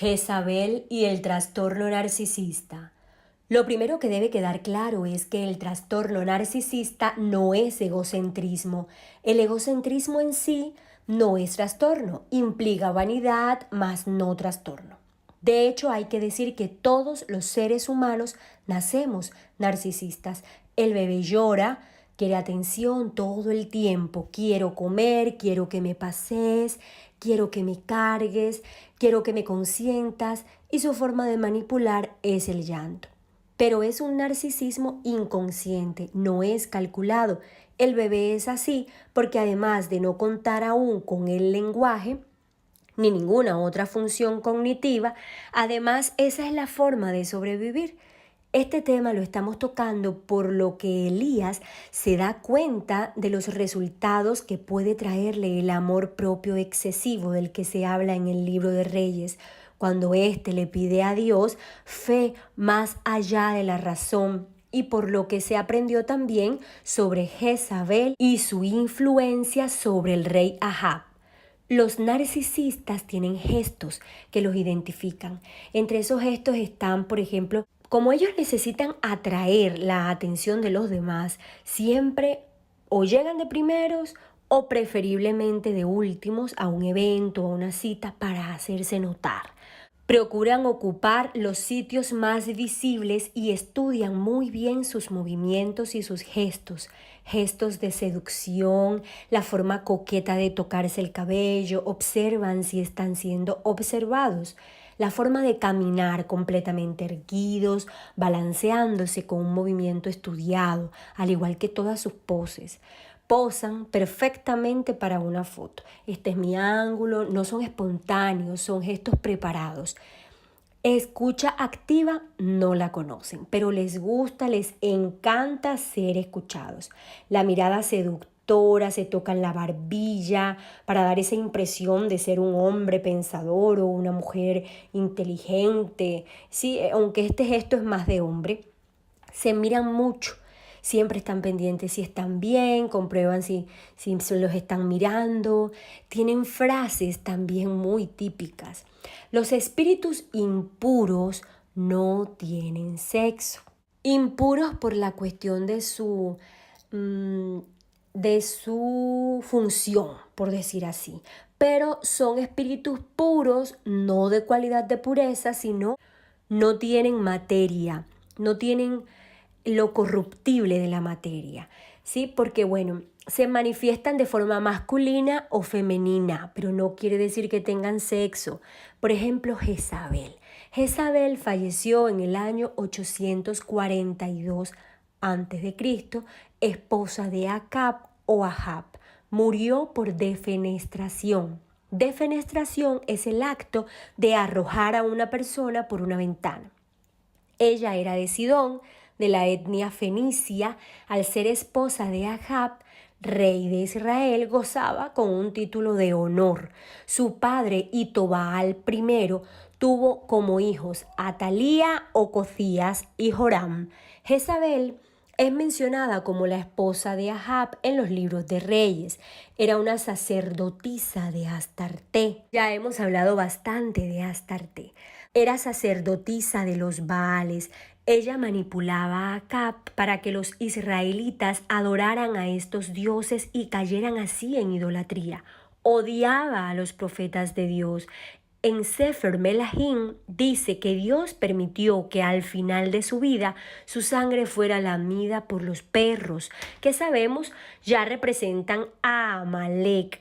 Jezabel y el trastorno narcisista. Lo primero que debe quedar claro es que el trastorno narcisista no es egocentrismo. El egocentrismo en sí no es trastorno, implica vanidad, más no trastorno. De hecho, hay que decir que todos los seres humanos nacemos narcisistas. El bebé llora, quiere atención todo el tiempo. Quiero comer, quiero que me pasees, quiero que me cargues, quiero que me consientas, y su forma de manipular es el llanto. Pero es un narcisismo inconsciente, no es calculado. El bebé es así porque además de no contar aún con el lenguaje, ni ninguna otra función cognitiva, además esa es la forma de sobrevivir. Este tema lo estamos tocando por lo que Elías se da cuenta de los resultados que puede traerle el amor propio excesivo del que se habla en el libro de Reyes, cuando éste le pide a Dios fe más allá de la razón, y por lo que se aprendió también sobre Jezabel y su influencia sobre el rey Ahab. Los narcisistas tienen gestos que los identifican. Entre esos gestos están, por ejemplo, como ellos necesitan atraer la atención de los demás, siempre o llegan de primeros o preferiblemente de últimos a un evento o a una cita para hacerse notar. Procuran ocupar los sitios más visibles y estudian muy bien sus movimientos y sus gestos, gestos de seducción, la forma coqueta de tocarse el cabello, observan si están siendo observados, la forma de caminar completamente erguidos, balanceándose con un movimiento estudiado, al igual que todas sus poses. Posan perfectamente para una foto. Este es mi ángulo, no son espontáneos, son gestos preparados. Escucha activa no la conocen, pero les gusta, les encanta ser escuchados. La mirada seductora, se tocan la barbilla para dar esa impresión de ser un hombre pensador o una mujer inteligente. Sí, aunque este gesto es más de hombre, se miran mucho. Siempre están pendientes si están bien, comprueban si los están mirando. Tienen frases también muy típicas. Los espíritus impuros no tienen sexo. Impuros por la cuestión de su función, por decir así. Pero son espíritus puros, no de cualidad de pureza, sino no tienen materia, no tienen lo corruptible de la materia, ¿sí? Porque, bueno, se manifiestan de forma masculina o femenina, pero no quiere decir que tengan sexo. Por ejemplo, Jezabel. Jezabel falleció en el año 842 a.C., esposa de Acab o Ahab. Murió por defenestración. Defenestración es el acto de arrojar a una persona por una ventana. Ella era de Sidón, de la etnia fenicia. Al ser esposa de Ahab, rey de Israel, gozaba con un título de honor. Su padre, Itobaal I, tuvo como hijos Atalía, Ococías y Joram. Jezabel es mencionada como la esposa de Ahab en los libros de Reyes. Era una sacerdotisa de Astarté. Ya hemos hablado bastante de Astarté. Era sacerdotisa de los Baales. Ella manipulaba a Acab para que los israelitas adoraran a estos dioses y cayeran así en idolatría. Odiaba a los profetas de Dios. En Sefer Melahim dice que Dios permitió que al final de su vida su sangre fuera lamida por los perros, que sabemos ya representan a Amalek.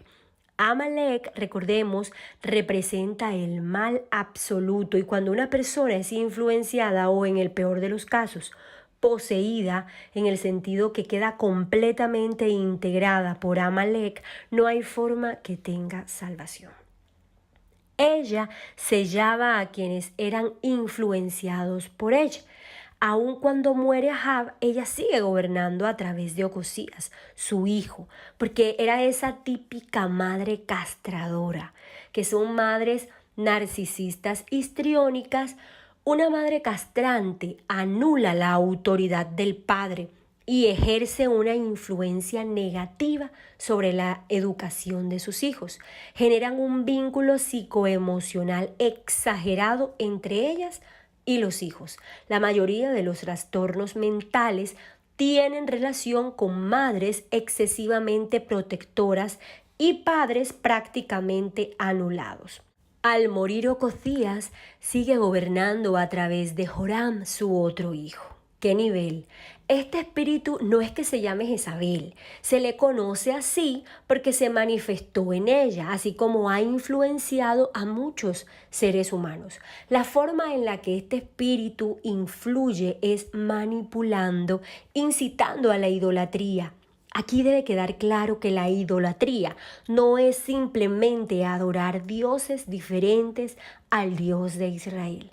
Amalek, recordemos, representa el mal absoluto, y cuando una persona es influenciada o, en el peor de los casos, poseída, en el sentido que queda completamente integrada por Amalek, no hay forma que tenga salvación. Ella sellaba a quienes eran influenciados por ella. Aun cuando muere Ahab, ella sigue gobernando a través de Ocosías, su hijo, porque era esa típica madre castradora, que son madres narcisistas histriónicas. Una madre castrante anula la autoridad del padre y ejerce una influencia negativa sobre la educación de sus hijos. Generan un vínculo psicoemocional exagerado entre ellas y los hijos. La mayoría de los trastornos mentales tienen relación con madres excesivamente protectoras y padres prácticamente anulados. Al morir Ocosías, sigue gobernando a través de Joram, su otro hijo. ¿Qué nivel? Este espíritu no es que se llame Jezabel, se le conoce así porque se manifestó en ella, así como ha influenciado a muchos seres humanos. La forma en la que este espíritu influye es manipulando, incitando a la idolatría. Aquí debe quedar claro que la idolatría no es simplemente adorar dioses diferentes al Dios de Israel.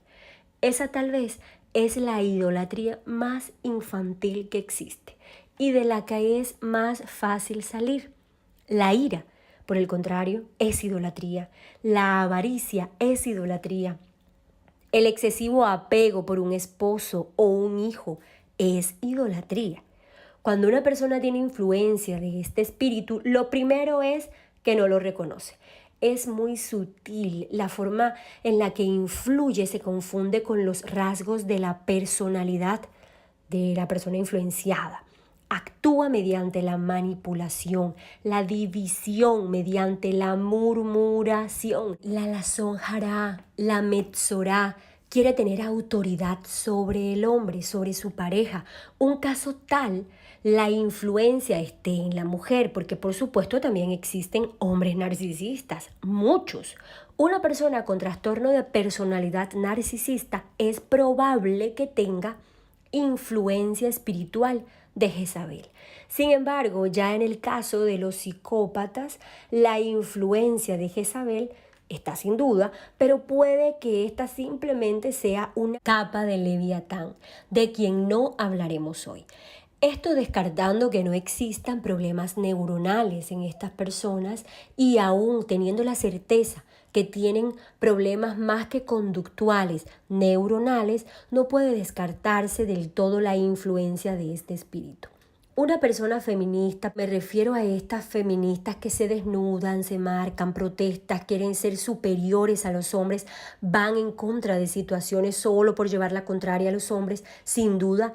Esa tal vez es la idolatría más infantil que existe y de la que es más fácil salir. La ira, por el contrario, es idolatría. La avaricia es idolatría. El excesivo apego por un esposo o un hijo es idolatría. Cuando una persona tiene influencia de este espíritu, lo primero es que no lo reconoce. Es muy sutil la forma en la que influye, se confunde con los rasgos de la personalidad de la persona influenciada. Actúa mediante la manipulación, la división, mediante la murmuración, la lazonjará, la metzorá. Quiere tener autoridad sobre el hombre, sobre su pareja. Un caso tal, la influencia esté en la mujer, porque por supuesto también existen hombres narcisistas, muchos. Una persona con trastorno de personalidad narcisista es probable que tenga influencia espiritual de Jezabel. Sin embargo, ya en el caso de los psicópatas, la influencia de Jezabel está sin duda, pero puede que esta simplemente sea una capa de Leviatán, de quien no hablaremos hoy. Esto descartando que no existan problemas neuronales en estas personas y aún teniendo la certeza que tienen problemas más que conductuales, neuronales, no puede descartarse del todo la influencia de este espíritu. Una persona feminista, me refiero a estas feministas que se desnudan, se marcan, protestan, quieren ser superiores a los hombres, van en contra de situaciones solo por llevar la contraria a los hombres, sin duda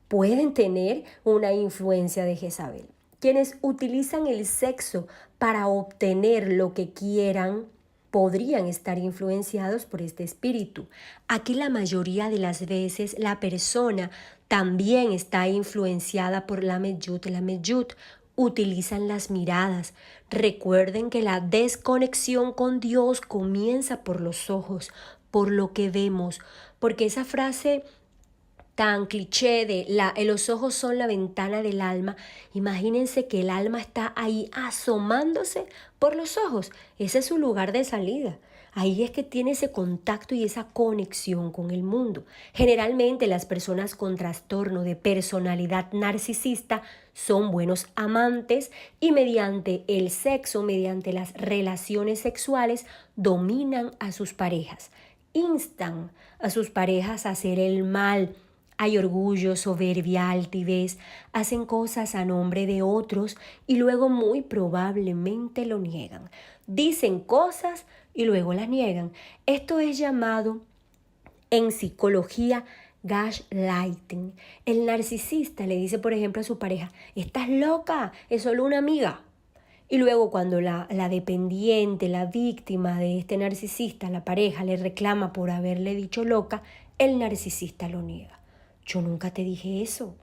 pueden tener una influencia de Jezabel. Quienes utilizan el sexo para obtener lo que quieran, podrían estar influenciados por este espíritu. Aquí la mayoría de las veces la persona también está influenciada por la Medjut. La Medjut utilizan las miradas. Recuerden que la desconexión con Dios comienza por los ojos, por lo que vemos, porque esa frase tan cliché de los ojos son la ventana del alma. Imagínense que el alma está ahí asomándose por los ojos. Ese es su lugar de salida. Ahí es que tiene ese contacto y esa conexión con el mundo. Generalmente las personas con trastorno de personalidad narcisista son buenos amantes y mediante el sexo, mediante las relaciones sexuales, dominan a sus parejas. Instan a sus parejas a hacer el mal. Hay orgullo, soberbia, altivez, hacen cosas a nombre de otros y luego muy probablemente lo niegan. Dicen cosas y luego las niegan. Esto es llamado en psicología gaslighting. El narcisista le dice, por ejemplo, a su pareja, ¿estás loca? Es solo una amiga. Y luego cuando la dependiente, la víctima de este narcisista, la pareja, le reclama por haberle dicho loca, el narcisista lo niega. Yo nunca te dije eso.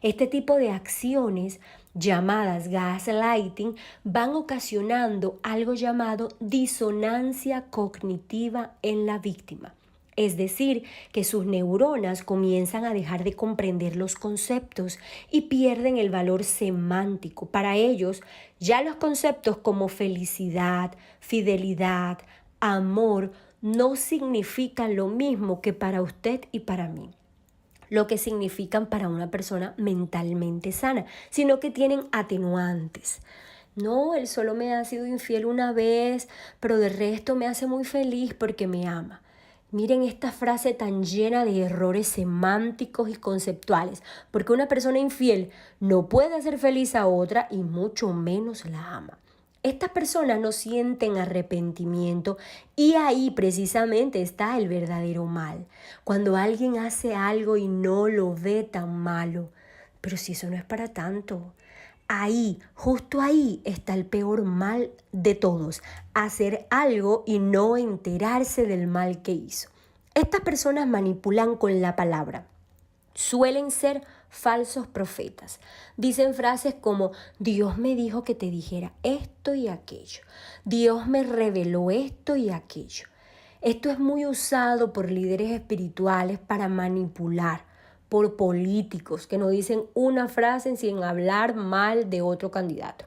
Este tipo de acciones llamadas gaslighting van ocasionando algo llamado disonancia cognitiva en la víctima. Es decir, que sus neuronas comienzan a dejar de comprender los conceptos y pierden el valor semántico. Para ellos, ya los conceptos como felicidad, fidelidad, amor, no significan lo mismo que para usted y para mí, lo que significan para una persona mentalmente sana, sino que tienen atenuantes. No, él solo me ha sido infiel una vez, pero de resto me hace muy feliz porque me ama. Miren esta frase tan llena de errores semánticos y conceptuales, porque una persona infiel no puede hacer feliz a otra y mucho menos la ama. Estas personas no sienten arrepentimiento y ahí precisamente está el verdadero mal. Cuando alguien hace algo y no lo ve tan malo, pero si eso no es para tanto. Ahí, justo ahí está el peor mal de todos, hacer algo y no enterarse del mal que hizo. Estas personas manipulan con la palabra. Suelen ser falsos profetas. Dicen frases como: Dios me dijo que te dijera esto y aquello. Dios me reveló esto y aquello. Esto es muy usado por líderes espirituales para manipular, por políticos que no dicen una frase sin hablar mal de otro candidato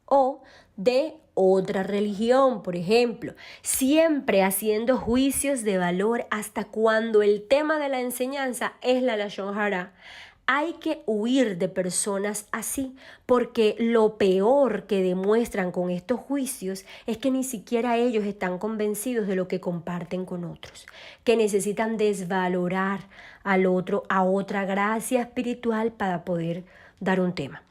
o de otra religión, por ejemplo, siempre haciendo juicios de valor hasta cuando el tema de la enseñanza es la Lashon Hara. Hay que huir de personas así, porque lo peor que demuestran con estos juicios es que ni siquiera ellos están convencidos de lo que comparten con otros, que necesitan desvalorar al otro, a otra gracia espiritual para poder dar un tema.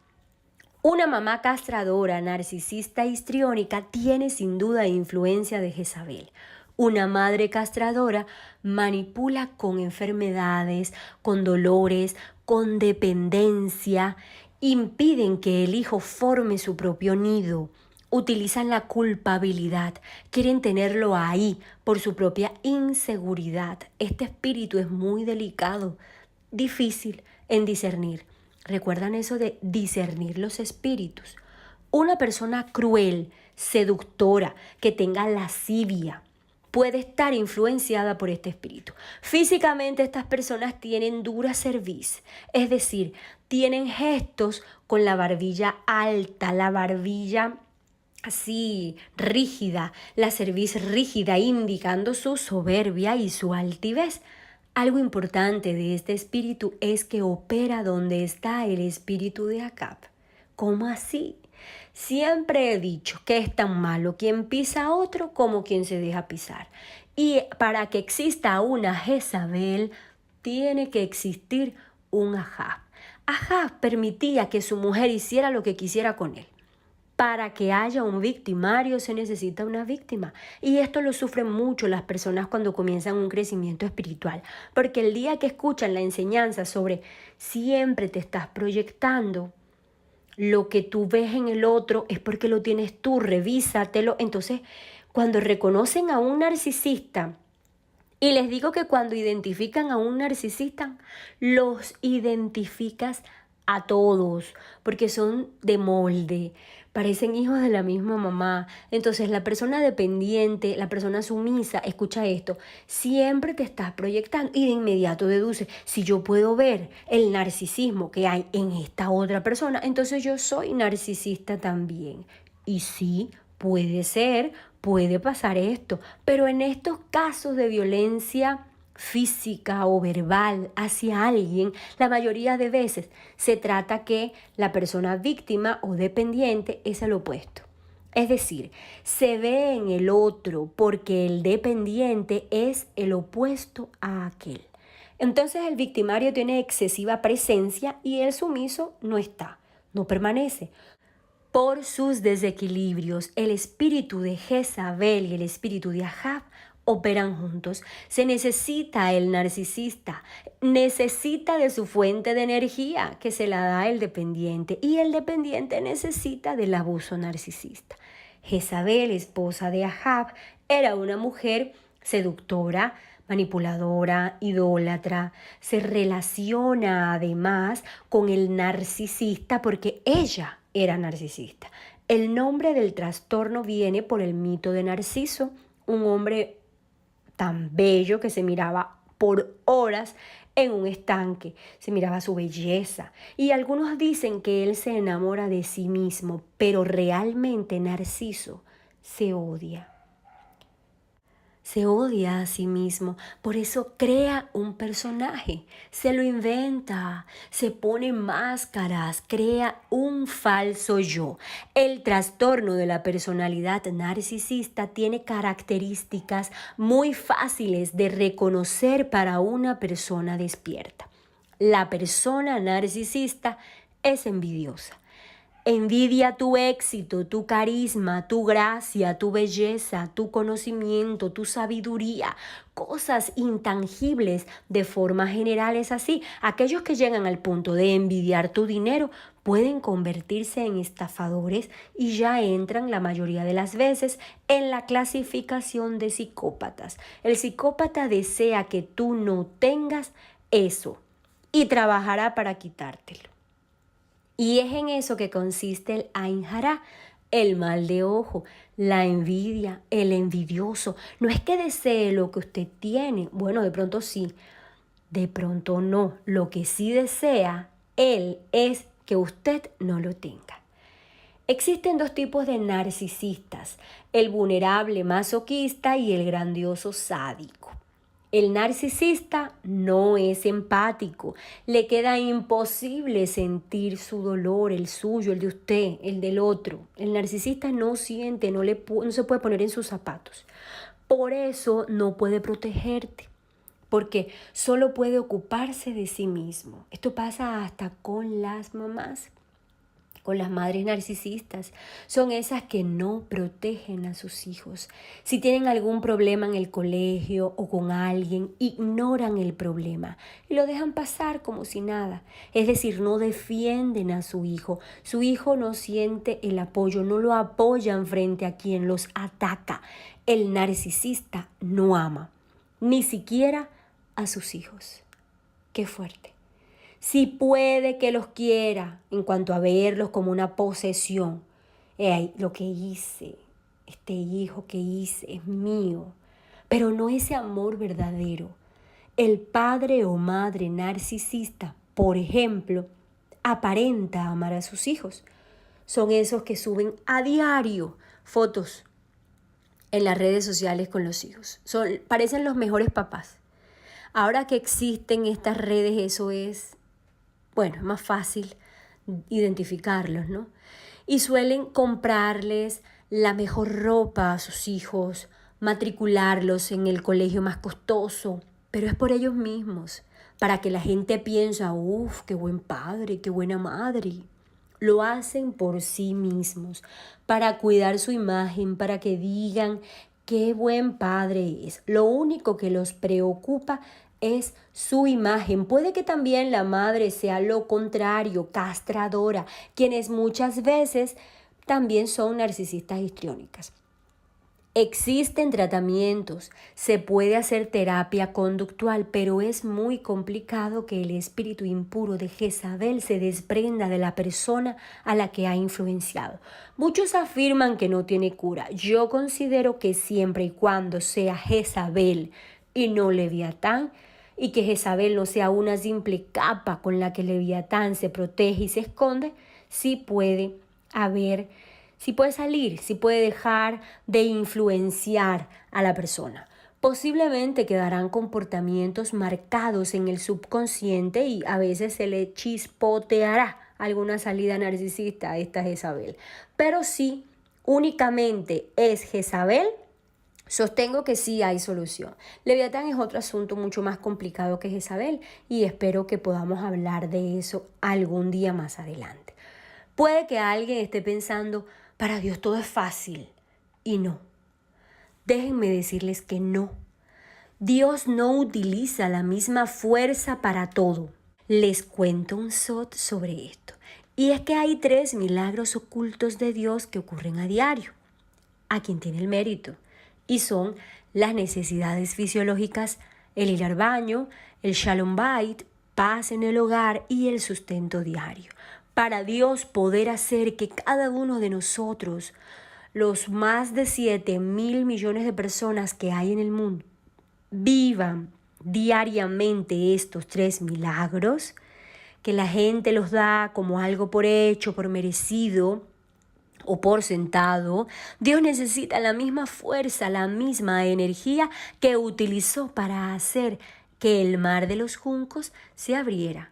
Una mamá castradora, narcisista y histriónica tiene sin duda influencia de Jezabel. Una madre castradora manipula con enfermedades, con dolores, con dependencia, impiden que el hijo forme su propio nido, utilizan la culpabilidad, quieren tenerlo ahí por su propia inseguridad. Este espíritu es muy delicado, difícil en discernir. ¿Recuerdan eso de discernir los espíritus? Una persona cruel, seductora, que tenga lascivia, puede estar influenciada por este espíritu. Físicamente estas personas tienen dura cerviz, es decir, tienen gestos con la barbilla alta, la barbilla así rígida, la cerviz rígida, indicando su soberbia y su altivez. Algo importante de este espíritu es que opera donde está el espíritu de Acab. ¿Cómo así? Siempre he dicho que es tan malo quien pisa a otro como quien se deja pisar. Y para que exista una Jezabel, tiene que existir un Ahab. Ahab permitía que su mujer hiciera lo que quisiera con él. Para que haya un victimario se necesita una víctima. Y esto lo sufren mucho las personas cuando comienzan un crecimiento espiritual. Porque el día que escuchan la enseñanza sobre siempre te estás proyectando, lo que tú ves en el otro es porque lo tienes tú, revísatelo. Entonces, cuando reconocen a un narcisista, y les digo que cuando identifican a un narcisista, los identificas a todos, porque son de molde, parecen hijos de la misma mamá. Entonces la persona dependiente, la persona sumisa, escucha esto, siempre te estás proyectando y de inmediato deduce: si yo puedo ver el narcisismo que hay en esta otra persona, entonces yo soy narcisista también. Y sí, puede ser, puede pasar esto, pero en estos casos de violencia física o verbal hacia alguien, la mayoría de veces se trata que la persona víctima o dependiente es el opuesto. Es decir, se ve en el otro porque el dependiente es el opuesto a aquel. Entonces el victimario tiene excesiva presencia y el sumiso no está, no permanece. Por sus desequilibrios, el espíritu de Jezabel y el espíritu de Ahab operan juntos. Se necesita el narcisista, necesita de su fuente de energía que se la da el dependiente y el dependiente necesita del abuso narcisista. Jezabel, esposa de Ahab, era una mujer seductora, manipuladora, idólatra. Se relaciona además con el narcisista porque ella era narcisista. El nombre del trastorno viene por el mito de Narciso, un hombre tan bello que se miraba por horas en un estanque, se miraba su belleza. Y algunos dicen que él se enamora de sí mismo, pero realmente Narciso se odia. Se odia a sí mismo, por eso crea un personaje, se lo inventa, se pone máscaras, crea un falso yo. El trastorno de la personalidad narcisista tiene características muy fáciles de reconocer para una persona despierta. La persona narcisista es envidiosa. Envidia tu éxito, tu carisma, tu gracia, tu belleza, tu conocimiento, tu sabiduría, cosas intangibles de forma general es así. Aquellos que llegan al punto de envidiar tu dinero pueden convertirse en estafadores y ya entran la mayoría de las veces en la clasificación de psicópatas. El psicópata desea que tú no tengas eso y trabajará para quitártelo. Y es en eso que consiste el Ain Jara, el mal de ojo, la envidia, el envidioso. No es que desee lo que usted tiene, bueno, de pronto sí, de pronto no. Lo que sí desea él es que usted no lo tenga. Existen dos tipos de narcisistas, el vulnerable masoquista y el grandioso sádico. El narcisista no es empático, le queda imposible sentir su dolor, el suyo, el de usted, el del otro. El narcisista no siente, no se puede poner en sus zapatos. Por eso no puede protegerte, porque solo puede ocuparse de sí mismo. Esto pasa hasta con las mamás. Con las madres narcisistas, son esas que no protegen a sus hijos. Si tienen algún problema en el colegio o con alguien, ignoran el problema y lo dejan pasar como si nada. Es decir, no defienden a su hijo. Su hijo no siente el apoyo, no lo apoyan frente a quien los ataca. El narcisista no ama, ni siquiera a sus hijos. Qué fuerte. Si puede que los quiera en cuanto a verlos como una posesión. Lo que hice, este hijo que hice es mío, pero no ese amor verdadero. El padre o madre narcisista, por ejemplo, aparenta amar a sus hijos. Son esos que suben a diario fotos en las redes sociales con los hijos. Parecen los mejores papás. Ahora que existen estas redes, eso es más fácil identificarlos, ¿no? Y suelen comprarles la mejor ropa a sus hijos, matricularlos en el colegio más costoso, pero es por ellos mismos, para que la gente piense, ¡uf, qué buen padre, qué buena madre! Lo hacen por sí mismos, para cuidar su imagen, para que digan qué buen padre es. Lo único que los preocupa es su imagen. Puede que también la madre sea lo contrario, castradora, quienes muchas veces también son narcisistas histriónicas. Existen tratamientos, se puede hacer terapia conductual, pero es muy complicado que el espíritu impuro de Jezabel se desprenda de la persona a la que ha influenciado. Muchos afirman que no tiene cura. Yo considero que siempre y cuando sea Jezabel y no Leviatán, y que Jezabel no sea una simple capa con la que Leviatán se protege y se esconde, sí puede salir, sí puede dejar de influenciar a la persona. Posiblemente quedarán comportamientos marcados en el subconsciente y a veces se le chispoteará alguna salida narcisista a esta Jezabel. Pero si únicamente es Jezabel, sostengo que sí hay solución. Leviatán es otro asunto mucho más complicado que Jezabel y espero que podamos hablar de eso algún día más adelante. Puede que alguien esté pensando, para Dios todo es fácil, y no. Déjenme decirles que no. Dios no utiliza la misma fuerza para todo. Les cuento un shot sobre esto. Y es que hay 3 milagros ocultos de Dios que ocurren a diario. A quien tiene el mérito. Y son las necesidades fisiológicas, el ir al baño, el shalom bait, paz en el hogar y el sustento diario. Para Dios poder hacer que cada uno de nosotros, los más de 7,000 millones de personas que hay en el mundo, vivan diariamente estos 3 milagros, que la gente los da como algo por hecho, por merecido, o por sentado, Dios necesita la misma fuerza, la misma energía que utilizó para hacer que el mar de los juncos se abriera,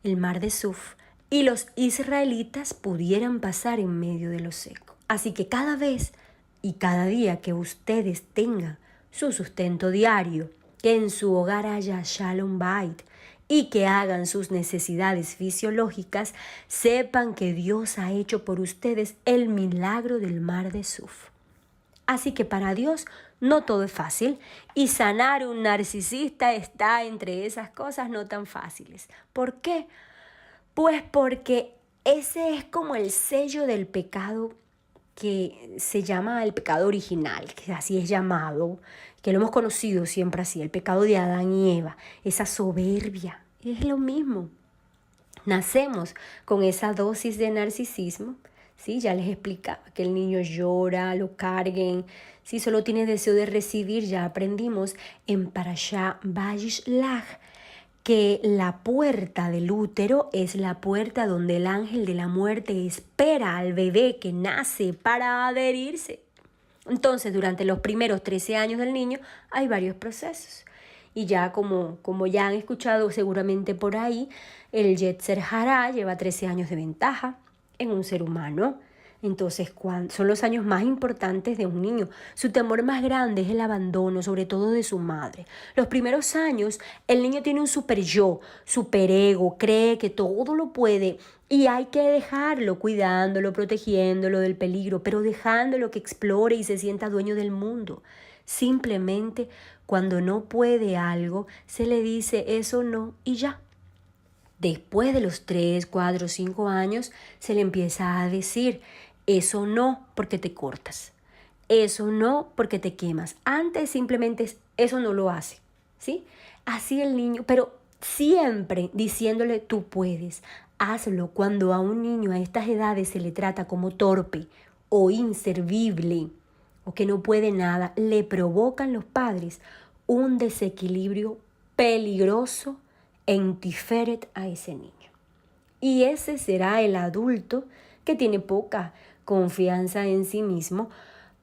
el mar de Suf, y los israelitas pudieran pasar en medio de lo seco. Así que cada vez y cada día que ustedes tengan su sustento diario, que en su hogar haya Shalom Bait y que hagan sus necesidades fisiológicas, sepan que Dios ha hecho por ustedes el milagro del mar de Suf. Así que para Dios no todo es fácil y sanar un narcisista está entre esas cosas no tan fáciles. ¿Por qué? Pues porque ese es como el sello del pecado que se llama el pecado original, que así es llamado, que lo hemos conocido siempre así, el pecado de Adán y Eva, esa soberbia, es lo mismo. Nacemos con esa dosis de narcisismo, ¿sí? Ya les explicaba que el niño llora, lo carguen, si solo tiene deseo de recibir, ya aprendimos en Parashá Vayishlach, que la puerta del útero es la puerta donde el ángel de la muerte espera al bebé que nace para adherirse. Entonces, durante los primeros 13 años del niño hay varios procesos. Y ya como ya han escuchado seguramente por ahí, el Yetzer Hará lleva 13 años de ventaja en un ser humano. Entonces, son los años más importantes de un niño. Su temor más grande es el abandono, sobre todo de su madre. Los primeros años, el niño tiene un super yo, super ego, cree que todo lo puede y hay que dejarlo cuidándolo, protegiéndolo del peligro, pero dejándolo que explore y se sienta dueño del mundo. Simplemente, cuando no puede algo, se le dice eso no y ya. Después de los 3, 4, 5 años, se le empieza a decir, eso no porque te cortas, eso no porque te quemas. Antes simplemente eso no lo hace, ¿sí? Así el niño, pero siempre diciéndole tú puedes, hazlo. Cuando a un niño a estas edades se le trata como torpe o inservible o que no puede nada, le provocan los padres un desequilibrio peligroso en Tiferet a ese niño. Y ese será el adulto que tiene poca confianza en sí mismo,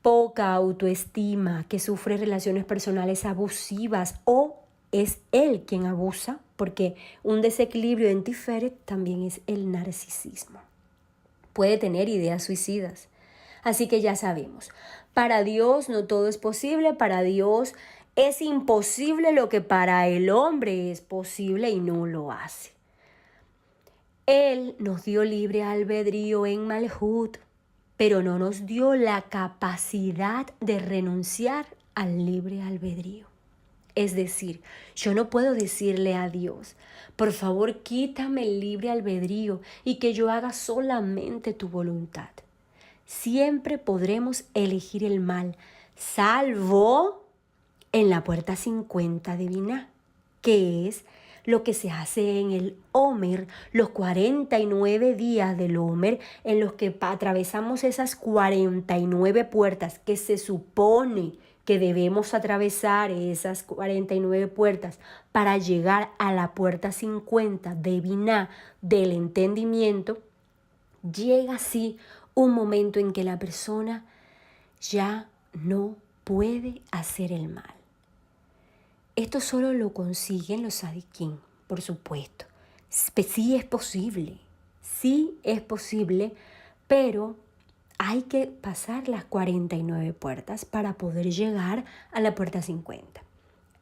poca autoestima, que sufre relaciones personales abusivas o es él quien abusa, porque un desequilibrio en Tiferet también es el narcisismo. Puede tener ideas suicidas. Así que ya sabemos, para Dios no todo es posible, para Dios es imposible lo que para el hombre es posible y no lo hace. Él nos dio libre albedrío en Malhut, pero no nos dio la capacidad de renunciar al libre albedrío. Es decir, yo no puedo decirle a Dios, por favor quítame el libre albedrío y que yo haga solamente tu voluntad. Siempre podremos elegir el mal, salvo en la puerta 50 de Biná, que es lo que se hace en el Omer, los 49 días del Omer, en los que atravesamos esas 49 puertas que se supone que debemos atravesar esas 49 puertas para llegar a la puerta 50 de Biná del entendimiento. Llega así un momento en que la persona ya no puede hacer el mal. Esto solo lo consiguen los sadiquín, por supuesto. Sí es posible, pero hay que pasar las 49 puertas para poder llegar a la puerta 50.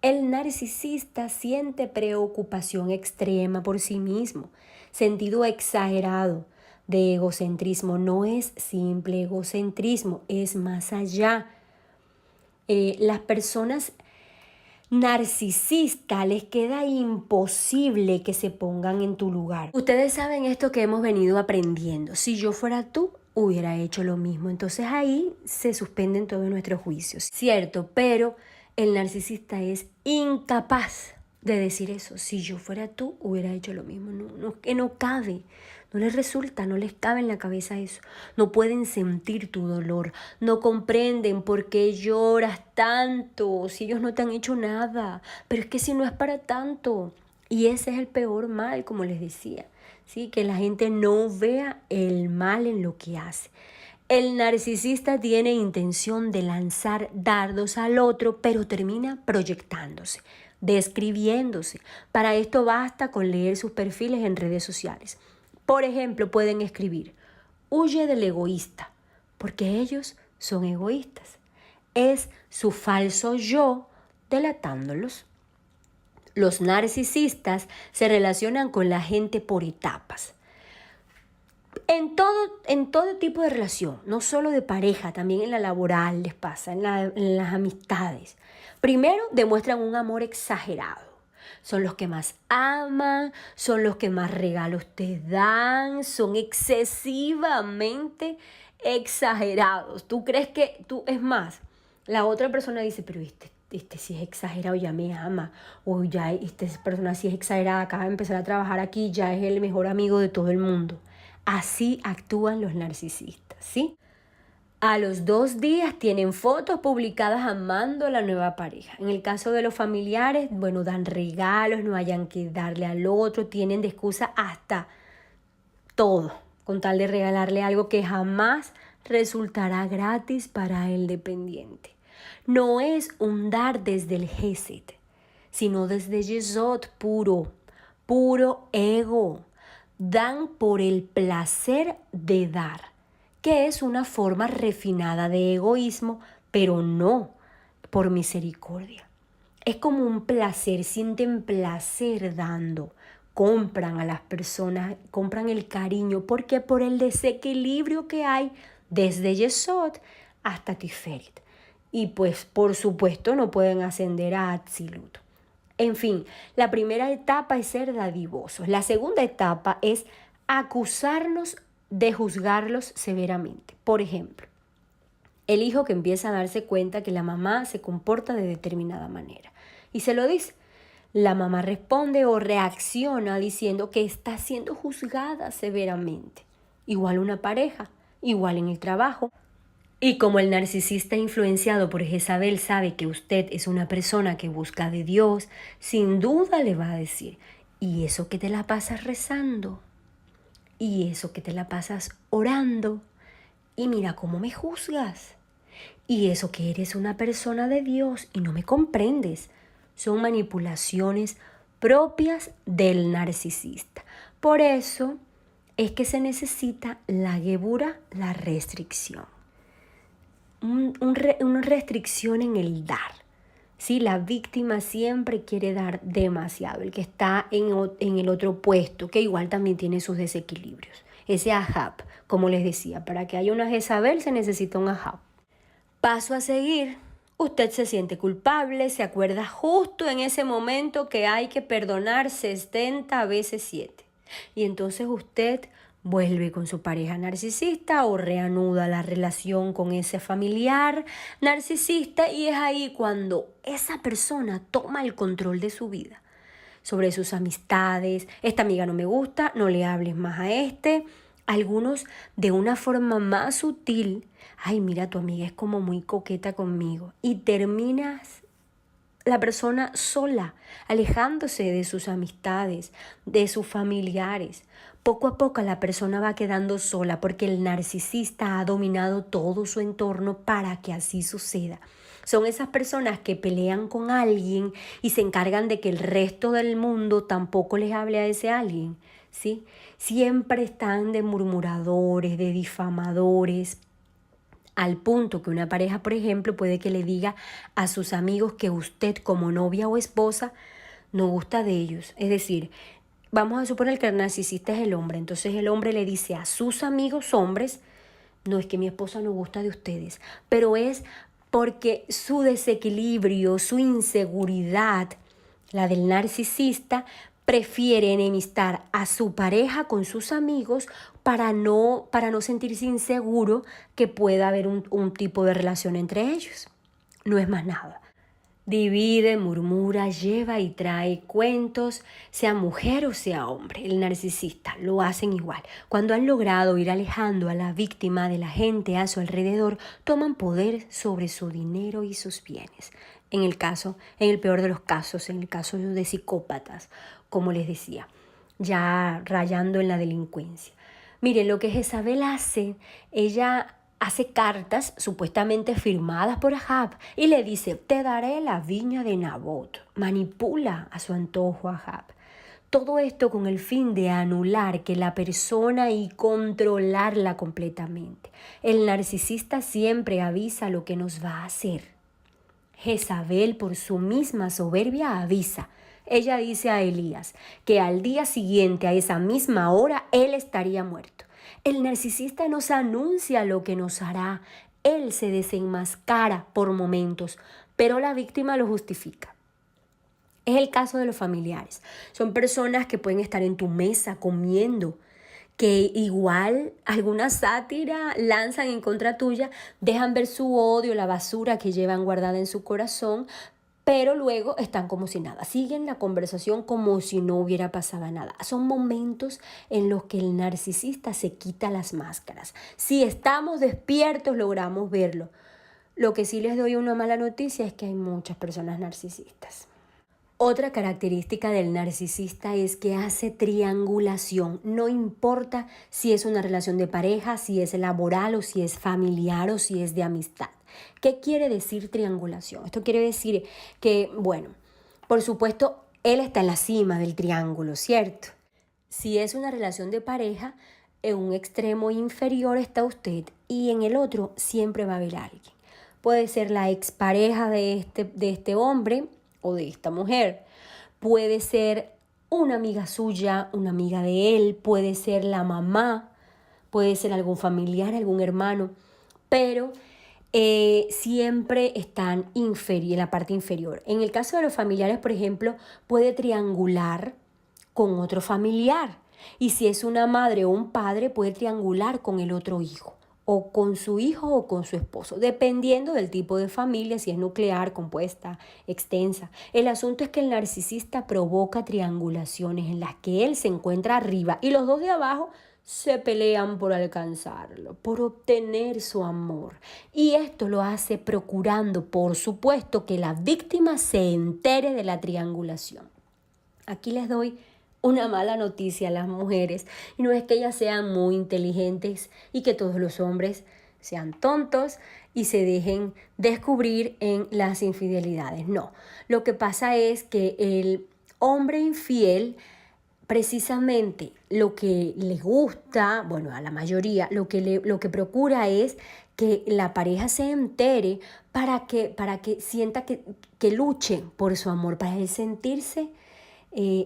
El narcisista siente preocupación extrema por sí mismo, sentido exagerado de egocentrismo. No es simple egocentrismo, es más allá. Las personas narcisistas les queda imposible que se pongan en tu lugar. Ustedes saben esto que hemos venido aprendiendo. Si yo fuera tú, hubiera hecho lo mismo. Entonces ahí se suspenden todos nuestros juicios. Cierto, pero el narcisista es incapaz de decir eso. Si yo fuera tú, hubiera hecho lo mismo. No cabe. No les resulta, no les cabe en la cabeza eso. No pueden sentir tu dolor. No comprenden por qué lloras tanto si ellos no te han hecho nada. Pero es que si no es para tanto. Y ese es el peor mal, como les decía. ¿Sí? Que la gente no vea el mal en lo que hace. El narcisista tiene intención de lanzar dardos al otro, pero termina proyectándose, describiéndose. Para esto basta con leer sus perfiles en redes sociales. Por ejemplo, pueden escribir: huye del egoísta, porque ellos son egoístas. Es su falso yo delatándolos. Los narcisistas se relacionan con la gente por etapas. En todo tipo de relación, no solo de pareja, también en la laboral les pasa, en las amistades. Primero, demuestran un amor exagerado. Son los que más aman, son los que más regalos te dan, son excesivamente exagerados. Tú crees que es más, la otra persona dice, pero este sí es exagerado, ya me ama, o ya esta persona sí es exagerada, acaba de empezar a trabajar aquí, ya es el mejor amigo de todo el mundo. Así actúan los narcisistas, ¿sí? A los 2 días tienen fotos publicadas amando a la nueva pareja. En el caso de los familiares, bueno, dan regalos, no hayan que darle al otro, tienen de excusa hasta todo, con tal de regalarle algo que jamás resultará gratis para el dependiente. No es un dar desde el Gesed, sino desde Yesod puro ego. Dan por el placer de dar, que es una forma refinada de egoísmo, pero no por misericordia. Es como un placer, sienten placer dando. Compran a las personas, compran el cariño, porque por el desequilibrio que hay desde Yesod hasta Tiferet. Y pues por supuesto no pueden ascender a Atzilut. En fin, la primera etapa es ser dadivosos. La segunda etapa es acusarnos de juzgarlos severamente. Por ejemplo, el hijo que empieza a darse cuenta que la mamá se comporta de determinada manera y se lo dice. La mamá responde o reacciona diciendo que está siendo juzgada severamente. Igual una pareja, igual en el trabajo. Y como el narcisista influenciado por Jezabel sabe que usted es una persona que busca de Dios, sin duda le va a decir, ¿y eso que te la pasas rezando? ¿Y eso que te la pasas orando? Y mira cómo me juzgas. ¿Y eso que eres una persona de Dios y no me comprendes? Son manipulaciones propias del narcisista. Por eso es que se necesita la gebura, la restricción. Una restricción en el dar. ¿Sí? La víctima siempre quiere dar demasiado, el que está en el otro puesto, que igual también tiene sus desequilibrios. Ese Ahab, como les decía, para que haya una Jezabel se necesita un Ahab. Paso a seguir, usted se siente culpable, se acuerda justo en ese momento que hay que perdonar 70 veces 7. Y entonces usted vuelve con su pareja narcisista o reanuda la relación con ese familiar narcisista, y es ahí cuando esa persona toma el control de su vida, sobre sus amistades. Esta amiga no me gusta, no le hables más a este. Algunos de una forma más sutil, ay, mira, tu amiga es como muy coqueta conmigo, y terminas la persona sola, alejándose de sus amistades, de sus familiares. Poco a poco la persona va quedando sola porque el narcisista ha dominado todo su entorno para que así suceda. Son esas personas que pelean con alguien y se encargan de que el resto del mundo tampoco les hable a ese alguien, ¿sí? Siempre están de murmuradores, de difamadores, al punto que una pareja, por ejemplo, puede que le diga a sus amigos que usted como novia o esposa no gusta de ellos. Es decir, vamos a suponer que el narcisista es el hombre, entonces el hombre le dice a sus amigos hombres, no, es que mi esposa no gusta de ustedes, pero es porque su desequilibrio, su inseguridad, la del narcisista, prefiere enemistar a su pareja con sus amigos para no sentirse inseguro que pueda haber un tipo de relación entre ellos. No es más nada. Divide, murmura, lleva y trae cuentos, sea mujer o sea hombre. El narcisista lo hacen igual. Cuando han logrado ir alejando a la víctima de la gente a su alrededor, toman poder sobre su dinero y sus bienes. En el peor de los casos, en el caso de psicópatas, como les decía, ya rayando en la delincuencia. Miren, lo que Jezabel hace, ella hace cartas supuestamente firmadas por Ahab y le dice, te daré la viña de Nabot. Manipula a su antojo a Ahab. Todo esto con el fin de anular que la persona y controlarla completamente. El narcisista siempre avisa lo que nos va a hacer. Jezabel, por su misma soberbia, avisa. Ella dice a Elías que al día siguiente, a esa misma hora, él estaría muerto. El narcisista nos anuncia lo que nos hará. Él se desenmascara por momentos, pero la víctima lo justifica. Es el caso de los familiares. Son personas que pueden estar en tu mesa comiendo, que igual alguna sátira lanzan en contra tuya, dejan ver su odio, la basura que llevan guardada en su corazón, pero luego están como si nada, siguen la conversación como si no hubiera pasado nada. Son momentos en los que el narcisista se quita las máscaras. Si estamos despiertos, logramos verlo. Lo que sí les doy una mala noticia es que hay muchas personas narcisistas. Otra característica del narcisista es que hace triangulación. No importa si es una relación de pareja, si es laboral o si es familiar o si es de amistad. ¿Qué quiere decir triangulación? Esto quiere decir que, bueno, por supuesto, él está en la cima del triángulo, ¿cierto? Si es una relación de pareja, en un extremo inferior está usted y en el otro siempre va a haber alguien. Puede ser la expareja de este hombre o de esta mujer. Puede ser una amiga suya, una amiga de él, puede ser la mamá, puede ser algún familiar, algún hermano, pero siempre están en la parte inferior. En el caso de los familiares, por ejemplo, puede triangular con otro familiar. Y si es una madre o un padre, puede triangular con el otro hijo, o con su hijo o con su esposo, dependiendo del tipo de familia, si es nuclear, compuesta, extensa. El asunto es que el narcisista provoca triangulaciones en las que él se encuentra arriba y los dos de abajo se pelean por alcanzarlo, por obtener su amor. Y esto lo hace procurando, por supuesto, que la víctima se entere de la triangulación. Aquí les doy una mala noticia a las mujeres, y no es que ellas sean muy inteligentes y que todos los hombres sean tontos y se dejen descubrir en las infidelidades. No, lo que pasa es que el hombre infiel, precisamente lo que le gusta, bueno, a la mayoría, lo que procura es que la pareja se entere para que sienta que luchen por su amor, para él sentirse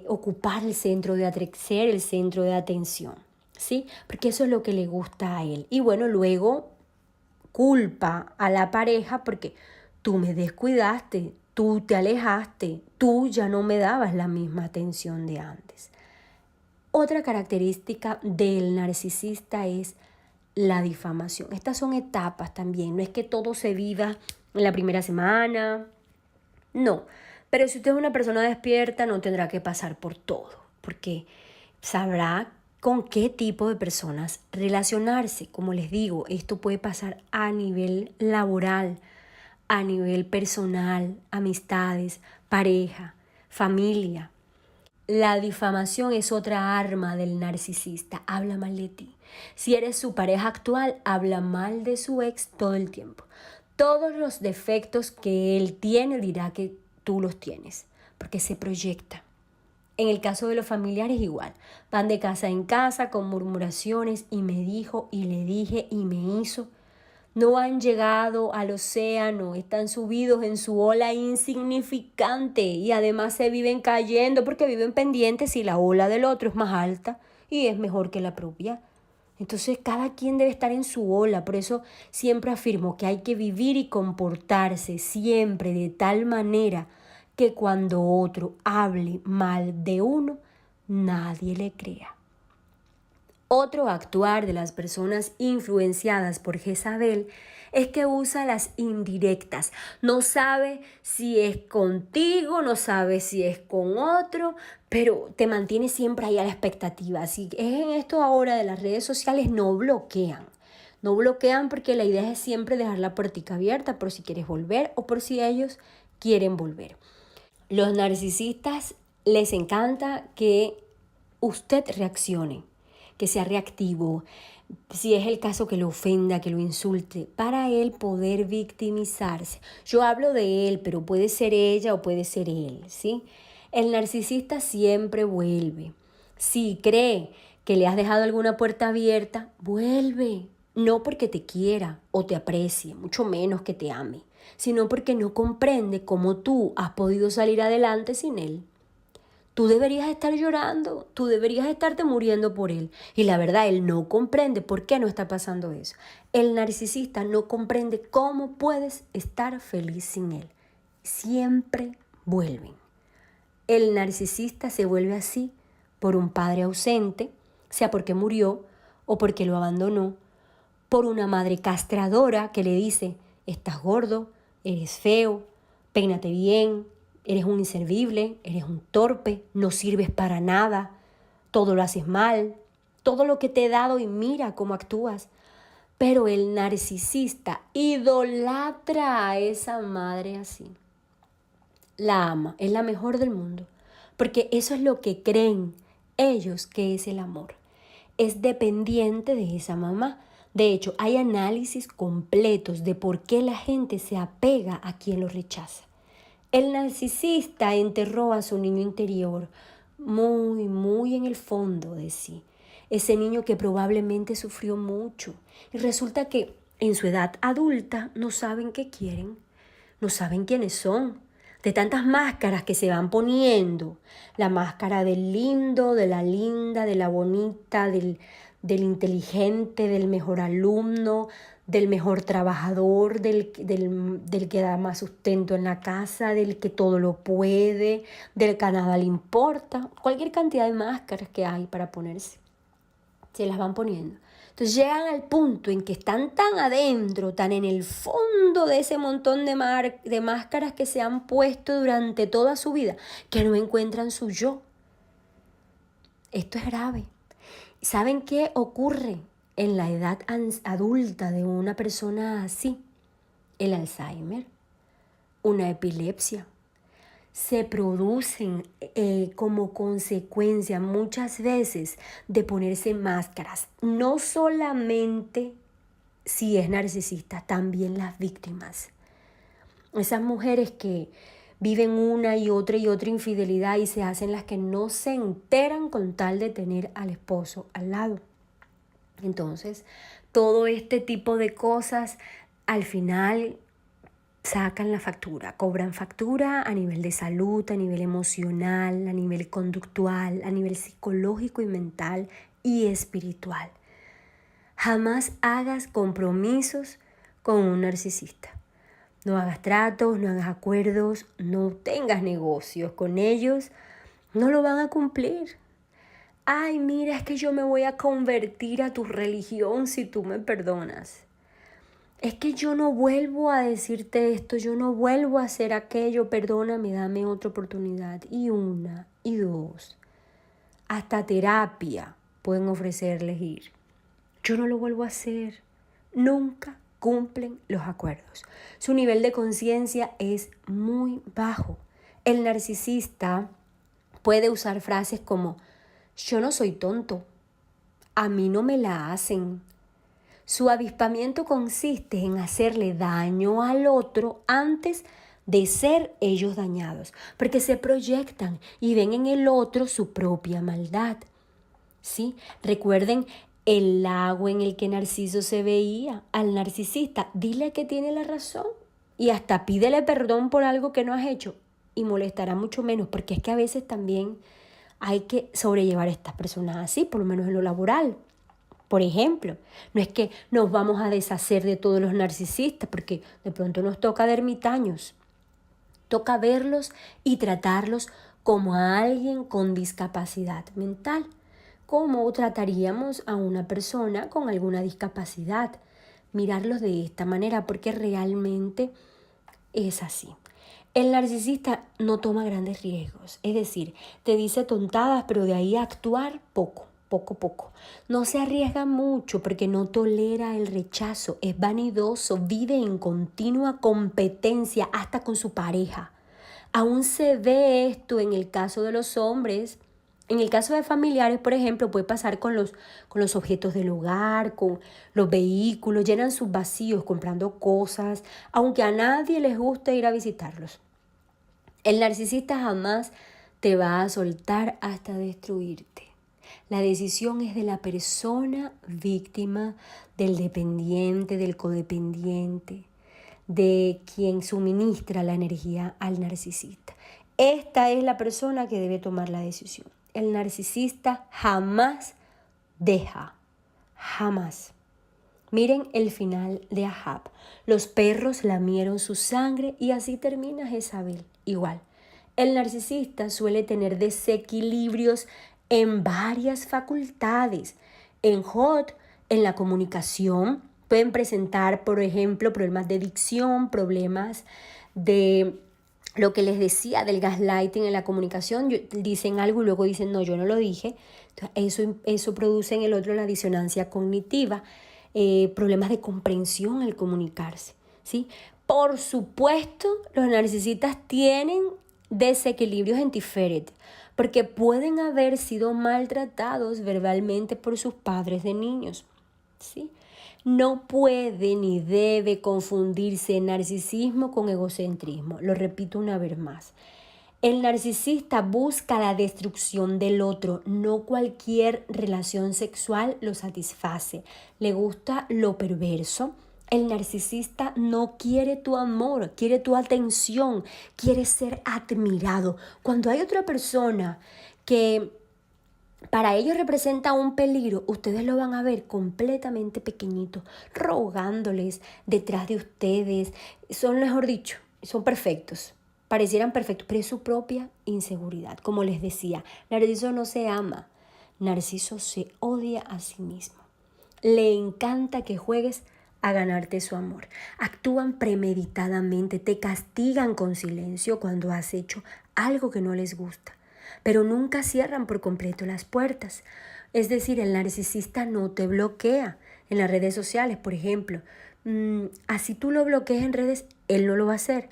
ocupar el centro de atención, el centro de atención, ¿sí? Porque eso es lo que le gusta a él. Y bueno, luego culpa a la pareja porque tú me descuidaste, tú te alejaste, tú ya no me dabas la misma atención de antes. Otra característica del narcisista es la difamación. Estas son etapas también, no es que todo se viva en la primera semana, no. Pero si usted es una persona despierta, no tendrá que pasar por todo, porque sabrá con qué tipo de personas relacionarse. Como les digo, esto puede pasar a nivel laboral, a nivel personal, amistades, pareja, familia. La difamación es otra arma del narcisista. Habla mal de ti. Si eres su pareja actual, habla mal de su ex todo el tiempo. Todos los defectos que él tiene dirá que tú los tienes, porque se proyecta. En el caso de los familiares igual, van de casa en casa con murmuraciones y me dijo y le dije y me hizo. No han llegado al océano, están subidos en su ola insignificante y además se viven cayendo porque viven pendientes si la ola del otro es más alta y es mejor que la propia. Entonces cada quien debe estar en su ola, por eso siempre afirmo que hay que vivir y comportarse siempre de tal manera que cuando otro hable mal de uno, nadie le crea. Otro actuar de las personas influenciadas por Jezabel es que usa las indirectas. No sabe si es contigo, no sabe si es con otro, pero te mantiene siempre ahí a la expectativa. Así que es en esto ahora de las redes sociales, no bloquean. No bloquean porque la idea es siempre dejar la puertica abierta por si quieres volver o por si ellos quieren volver. Los narcisistas les encanta que usted reaccione, que sea reactivo, si es el caso que lo ofenda, que lo insulte, para él poder victimizarse. Yo hablo de él, pero puede ser ella o puede ser él, ¿sí? El narcisista siempre vuelve. Si cree que le has dejado alguna puerta abierta, vuelve. No porque te quiera o te aprecie, mucho menos que te ame, sino porque no comprende cómo tú has podido salir adelante sin él. Tú deberías estar llorando, tú deberías estarte muriendo por él. Y la verdad, él no comprende por qué no está pasando eso. El narcisista no comprende cómo puedes estar feliz sin él. Siempre vuelven. El narcisista se vuelve así por un padre ausente, sea porque murió o porque lo abandonó, por una madre castradora que le dice, estás gordo, eres feo, peínate bien, eres un inservible, eres un torpe, no sirves para nada, todo lo haces mal, todo lo que te he dado y mira cómo actúas. Pero el narcisista idolatra a esa madre así. La ama, es la mejor del mundo, porque eso es lo que creen ellos que es el amor. Es dependiente de esa mamá. De hecho, hay análisis completos de por qué la gente se apega a quien lo rechaza. El narcisista enterró a su niño interior muy en el fondo de sí. Ese niño que probablemente sufrió mucho. Y resulta que en su edad adulta no saben qué quieren, no saben quiénes son. De tantas máscaras que se van poniendo, la máscara del lindo, de la linda, de la bonita, del inteligente, del mejor alumno, del mejor trabajador, del que da más sustento en la casa, del que todo lo puede, del que a nada le importa, cualquier cantidad de máscaras que hay para ponerse, se las van poniendo. Entonces llegan al punto en que están tan adentro, tan en el fondo de ese montón de máscaras que se han puesto durante toda su vida, que no encuentran su yo. Esto es grave. ¿Saben qué ocurre en la edad adulta de una persona así? El Alzheimer, una epilepsia. Se producen como consecuencia muchas veces de ponerse máscaras. No solamente si es narcisista, también las víctimas. Esas mujeres que viven una y otra infidelidad y se hacen las que no se enteran con tal de tener al esposo al lado. Entonces, todo este tipo de cosas al final sacan la factura, cobran factura a nivel de salud, a nivel emocional, a nivel conductual, a nivel psicológico y mental y espiritual. Jamás hagas compromisos con un narcisista. No hagas tratos, no hagas acuerdos, no tengas negocios con ellos, no lo van a cumplir. Ay, mira, es que yo me voy a convertir a tu religión si tú me perdonas. Es que yo no vuelvo a decirte esto, yo no vuelvo a hacer aquello, perdóname, dame otra oportunidad. Y una, y dos. Hasta terapia pueden ofrecerles ir. Yo no lo vuelvo a hacer. Nunca cumplen los acuerdos. Su nivel de conciencia es muy bajo. El narcisista puede usar frases como, yo no soy tonto, a mí no me la hacen. Su avispamiento consiste en hacerle daño al otro antes de ser ellos dañados, porque se proyectan y ven en el otro su propia maldad. ¿Sí? Recuerden el lago en el que Narciso se veía. Al narcisista, dile que tiene la razón y hasta pídele perdón por algo que no has hecho y molestará mucho menos, porque es que a veces también hay que sobrellevar a estas personas así, por lo menos en lo laboral. Por ejemplo, no es que nos vamos a deshacer de todos los narcisistas, porque de pronto nos toca de ermitaños. Toca verlos y tratarlos como a alguien con discapacidad mental. ¿Cómo trataríamos a una persona con alguna discapacidad? Mirarlos de esta manera, porque realmente es así. El narcisista no toma grandes riesgos, es decir, te dice tontadas, pero de ahí a actuar poco. No se arriesga mucho porque no tolera el rechazo, es vanidoso, vive en continua competencia hasta con su pareja. Aún se ve esto en el caso de los hombres En el caso de familiares, por ejemplo, puede pasar con los objetos del hogar, con los vehículos, llenan sus vacíos comprando cosas, aunque a nadie les guste ir a visitarlos. El narcisista jamás te va a soltar hasta destruirte. La decisión es de la persona víctima, del dependiente, del codependiente, de quien suministra la energía al narcisista. Esta es la persona que debe tomar la decisión. El narcisista jamás deja, jamás. Miren el final de Ahab. Los perros lamieron su sangre y así termina Jezabel. Igual, el narcisista suele tener desequilibrios en varias facultades. En Hot, en la comunicación, pueden presentar, por ejemplo, problemas de dicción, problemas de lo que les decía del gaslighting en la comunicación. Dicen algo y luego dicen, no, yo no lo dije. Entonces, eso produce en el otro la disonancia cognitiva, problemas de comprensión al comunicarse, ¿sí? Por supuesto, los narcisistas tienen desequilibrios en Tiferet, porque pueden haber sido maltratados verbalmente por sus padres de niños, ¿sí? No puede ni debe confundirse narcisismo con egocentrismo. Lo repito una vez más. El narcisista busca la destrucción del otro, no cualquier relación sexual lo satisface. Le gusta lo perverso. El narcisista no quiere tu amor, quiere tu atención, quiere ser admirado. Cuando hay otra persona que para ellos representa un peligro, ustedes lo van a ver completamente pequeñito, rogándoles detrás de ustedes. Son, mejor dicho, son perfectos. Parecieran perfectos, pero es su propia inseguridad. Como les decía, Narciso no se ama, Narciso se odia a sí mismo. Le encanta que juegues a ganarte su amor. Actúan premeditadamente, te castigan con silencio cuando has hecho algo que no les gusta, pero nunca cierran por completo las puertas. Es decir, el narcisista no te bloquea en las redes sociales, por ejemplo. Así tú lo bloquees en redes, él no lo va a hacer.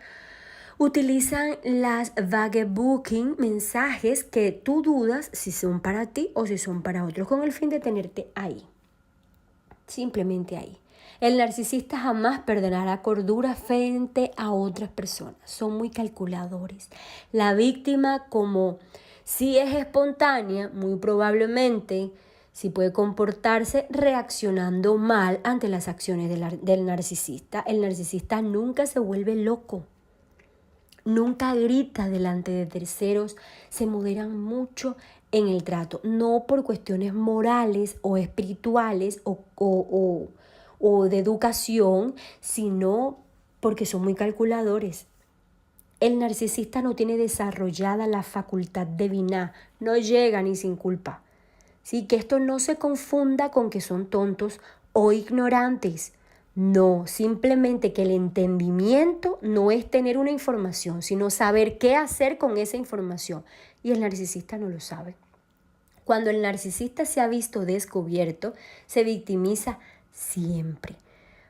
Utilizan las vagebooking, mensajes que tú dudas si son para ti o si son para otros, con el fin de tenerte ahí, simplemente ahí. El narcisista jamás perderá la cordura frente a otras personas. Son muy calculadores. La víctima, como si es espontánea, muy probablemente sí puede comportarse reaccionando mal ante las acciones del narcisista. El narcisista nunca se vuelve loco. Nunca grita delante de terceros, se moderan mucho en el trato, no por cuestiones morales o espirituales o de educación, sino porque son muy calculadores. El narcisista no tiene desarrollada la facultad de biná, no llega ni sin culpa. Sí, que esto no se confunda con que son tontos o ignorantes. No, simplemente que el entendimiento no es tener una información, sino saber qué hacer con esa información. Y el narcisista no lo sabe. Cuando el narcisista se ha visto descubierto, se victimiza siempre.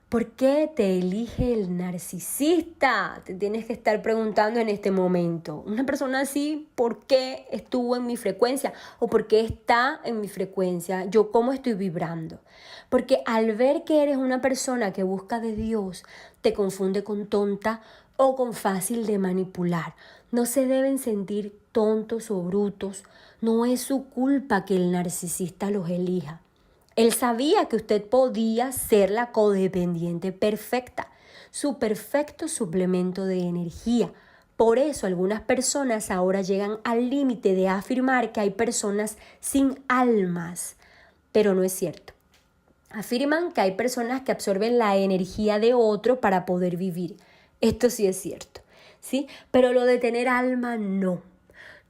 ¿Por qué te elige el narcisista? Te tienes que estar preguntando en este momento. Una persona así, ¿por qué estuvo en mi frecuencia? ¿O por qué está en mi frecuencia? ¿Yo cómo estoy vibrando? Porque al ver que eres una persona que busca de Dios, te confunde con tonta o con fácil de manipular. No se deben sentir tontos o brutos. No es su culpa que el narcisista los elija. Él sabía que usted podía ser la codependiente perfecta, su perfecto suplemento de energía. Por eso algunas personas ahora llegan al límite de afirmar que hay personas sin almas, pero no es cierto. Afirman que hay personas que absorben la energía de otro para poder vivir. Esto sí es cierto, ¿sí? Pero lo de tener alma, no.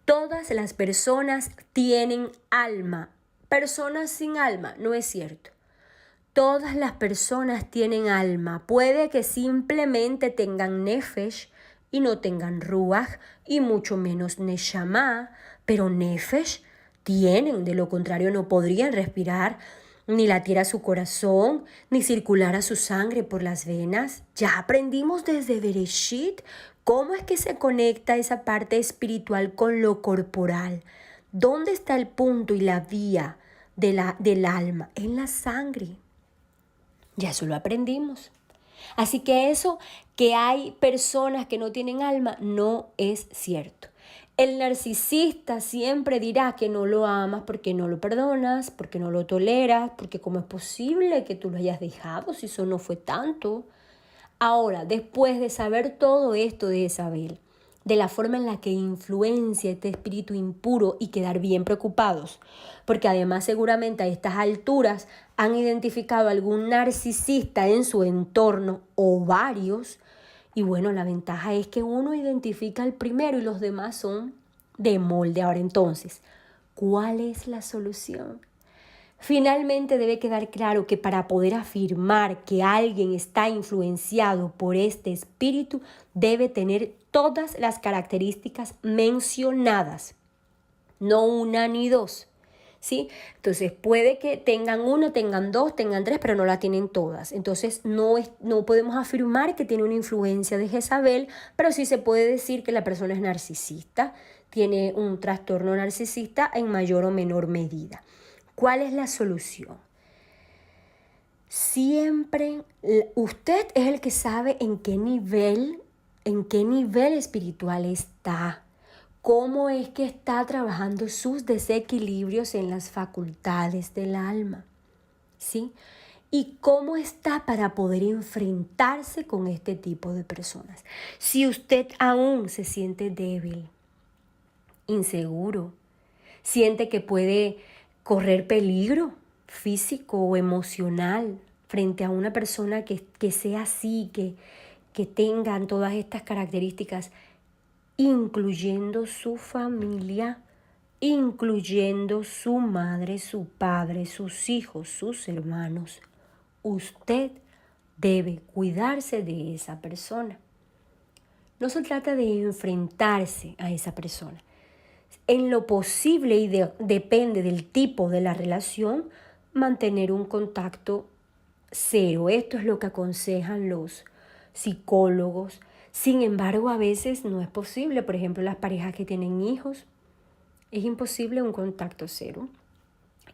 Todas las personas tienen alma. Personas sin alma, no es cierto. Todas las personas tienen alma. Puede que simplemente tengan nefesh y no tengan ruach y mucho menos neshama, pero nefesh tienen, de lo contrario no podrían respirar, ni latir a su corazón, ni circular a su sangre por las venas. Ya aprendimos desde Bereshit cómo es que se conecta esa parte espiritual con lo corporal. ¿Dónde está el punto y la vía del alma? En la sangre. Ya eso lo aprendimos. Así que eso que hay personas que no tienen alma no es cierto. El narcisista siempre dirá que no lo amas porque no lo perdonas, porque no lo toleras, porque cómo es posible que tú lo hayas dejado si eso no fue tanto. Ahora, después de saber todo esto de Jezabel, de la forma en la que influencia este espíritu impuro y quedar bien preocupados, porque además seguramente a estas alturas han identificado algún narcisista en su entorno o varios, y bueno, la ventaja es que uno identifica al primero y los demás son de molde. Ahora entonces, ¿cuál es la solución? Finalmente debe quedar claro que para poder afirmar que alguien está influenciado por este espíritu, debe tener todas las características mencionadas, no una ni dos. ¿Sí? Entonces puede que tengan una, tengan dos, tengan tres, pero no la tienen todas. Entonces no podemos afirmar que tiene una influencia de Jezabel, pero sí se puede decir que la persona es narcisista, tiene un trastorno narcisista en mayor o menor medida. ¿Cuál es la solución? Siempre usted es el que sabe en qué nivel espiritual está. ¿Cómo es que está trabajando sus desequilibrios en las facultades del alma? ¿Sí? ¿Y cómo está para poder enfrentarse con este tipo de personas? Si usted aún se siente débil, inseguro, siente que puede correr peligro físico o emocional frente a una persona que sea así, que tengan todas estas características, incluyendo su familia, incluyendo su madre, su padre, sus hijos, sus hermanos. Usted debe cuidarse de esa persona. No se trata de enfrentarse a esa persona. En lo posible y depende del tipo de la relación, mantener un contacto cero. Esto es lo que aconsejan los psicólogos. Sin embargo, a veces no es posible. Por ejemplo, las parejas que tienen hijos, es imposible un contacto cero.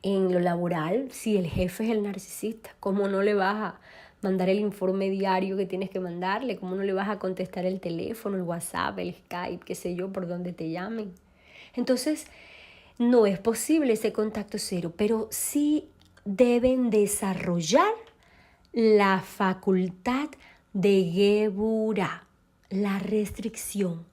En lo laboral, si el jefe es el narcisista, ¿cómo no le vas a mandar el informe diario que tienes que mandarle? ¿Cómo no le vas a contestar el teléfono, el WhatsApp, el Skype, qué sé yo, por donde te llamen? Entonces, no es posible ese contacto cero, pero sí deben desarrollar la facultad de Geburah, la restricción.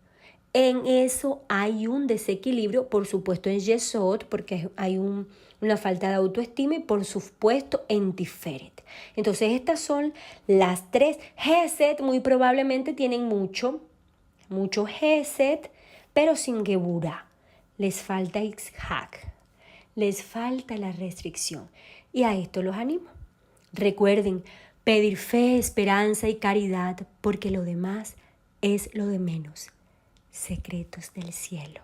En eso hay un desequilibrio, por supuesto en Yesod, porque hay una falta de autoestima, y por supuesto en Tiferet. Entonces estas son las tres. Gesed muy probablemente tienen mucho Gesed, pero sin Geburah. Les falta Itzhak, les falta la restricción. Y a esto los animo. Recuerden, pedir fe, esperanza y caridad, porque lo demás es lo de menos. Secretos del cielo.